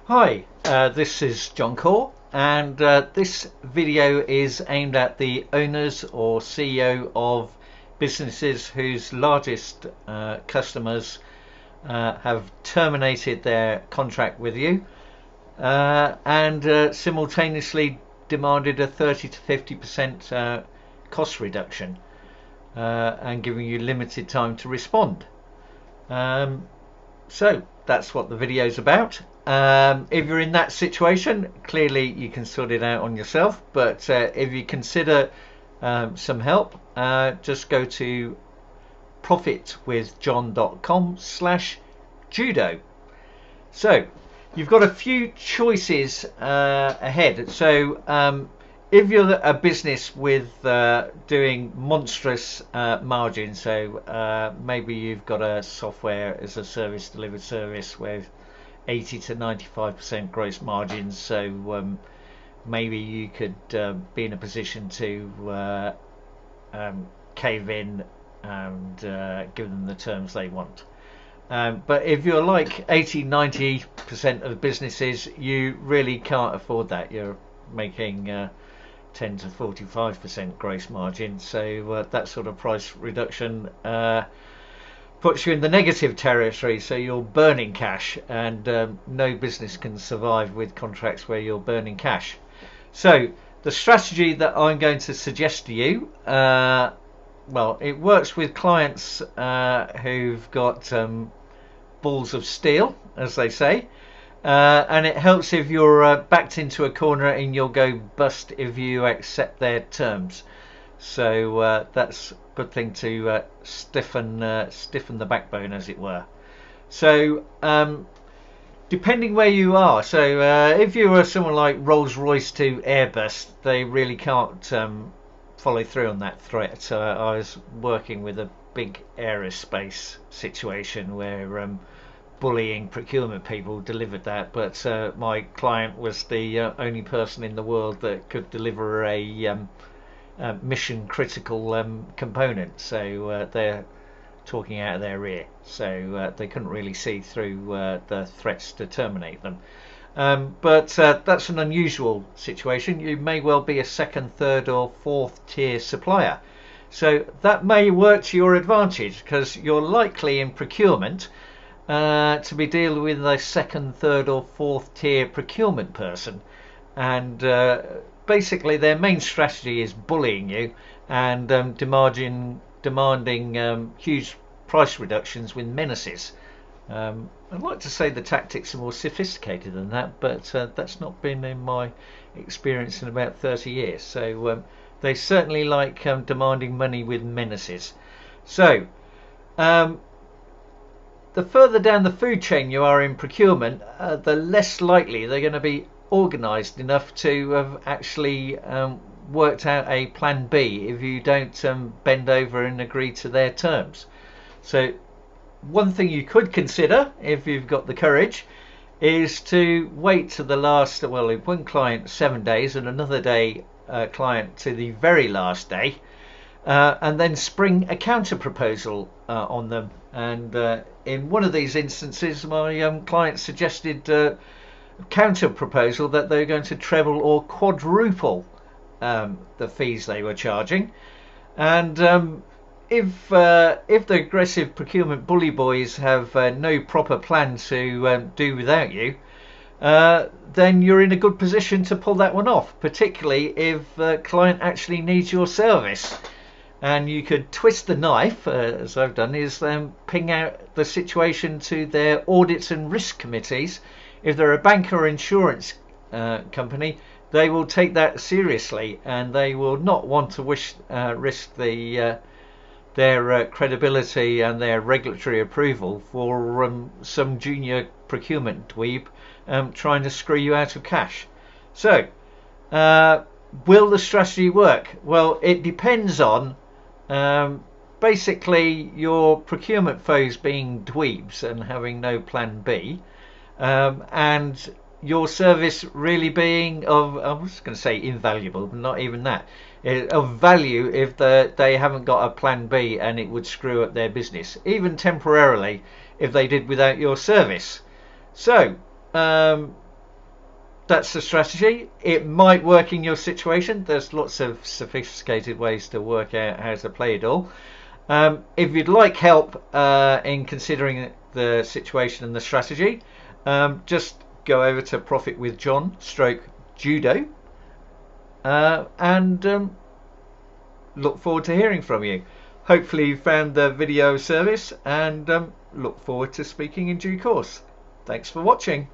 Hi, this is John Core, and this video is aimed at the owners or CEO of businesses whose largest customers have terminated their contract with you and simultaneously demanded a 30 to 50% cost reduction and giving you limited time to respond. So that's what the video is about. If you're in that situation, clearly you can sort it out on yourself, but if you consider some help, just go to profitwithjohn.com/judo. So you've got a few choices ahead. So if you're a business with doing monstrous margins, so maybe you've got a software as a service delivered service with 80 to 95% gross margins, so maybe you could be in a position to cave in and give them the terms they want. But if you're like 80-90% of businesses, you really can't afford that. You're making 10 to 45% gross margin, so that sort of price reduction puts you in the negative territory, so you're burning cash, and no business can survive with contracts where you're burning cash. So the strategy that I'm going to suggest to you, well, it works with clients who've got balls of steel, as they say, and it helps if you're backed into a corner and you'll go bust if you accept their terms. So that's a good thing to stiffen the backbone, as it were. So depending where you are, so if you were someone like Rolls-Royce to Airbus, they really can't follow through on that threat. I was working with a big aerospace situation where bullying procurement people delivered that, but my client was the only person in the world that could deliver a mission critical component, so they're talking out of their ear, so they couldn't really see through the threats to terminate them. But that's an unusual situation. You may well be a second, third or fourth tier supplier, so that may work to your advantage because you're likely in procurement to be dealing with a second, third or fourth tier procurement person, and basically their main strategy is bullying you and demanding huge price reductions with menaces. I'd like to say the tactics are more sophisticated than that, but that's not been in my experience in about 30 years. So they certainly like demanding money with menaces. So the further down the food chain you are in procurement, the less likely they're going to be organised enough to have actually worked out a plan B if you don't bend over and agree to their terms. So one thing you could consider, if you've got the courage, is to wait to the last, well, one client 7 days and another day client to the very last day, and then spring a counter proposal on them. And in one of these instances, my client suggested counter proposal that they're going to treble or quadruple the fees they were charging, and if the aggressive procurement bully boys have no proper plan to do without you, then you're in a good position to pull that one off, particularly if the client actually needs your service. And you could twist the knife, as I've done, is ping out the situation to their audits and risk committees. If they're a bank or insurance company, they will take that seriously, and they will not want to risk their credibility and their regulatory approval for some junior procurement dweeb trying to screw you out of cash. So will the strategy work? Well, it depends on basically your procurement foes being dweebs and having no plan B, and your service really being of, I was going to say invaluable, but not even that, of value if they haven't got a plan B and it would screw up their business, even temporarily, if they did without your service. So that's the strategy. It might work in your situation. There's lots of sophisticated ways to work out how to play it all. If you'd like help in considering the situation and the strategy, just go over to Profit with John /Judo and look forward to hearing from you. Hopefully you found the video service, and look forward to speaking in due course. Thanks for watching.